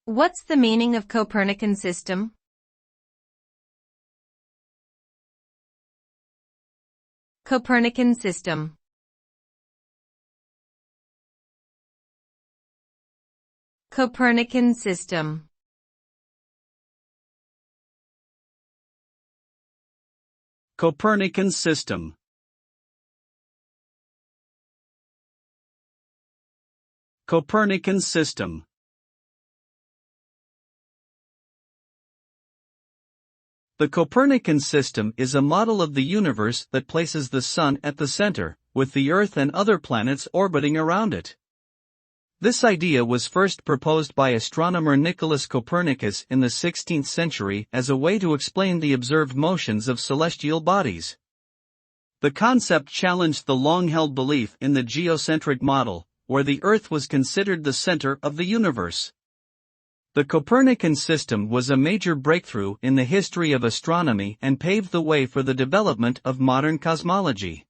What's the meaning of Copernican system? Copernican system. Copernican system. Copernican system. Copernican system. The Copernican system is a model of the universe that places the Sun at the center, with the Earth and other planets orbiting around it. This idea was first proposed by astronomer Nicholas Copernicus in the 16th century as a way to explain the observed motions of celestial bodies. The concept challenged the long-held belief in the geocentric model, where the Earth was considered the center of the universe. The Copernican system was a major breakthrough in the history of astronomy and paved the way for the development of modern cosmology.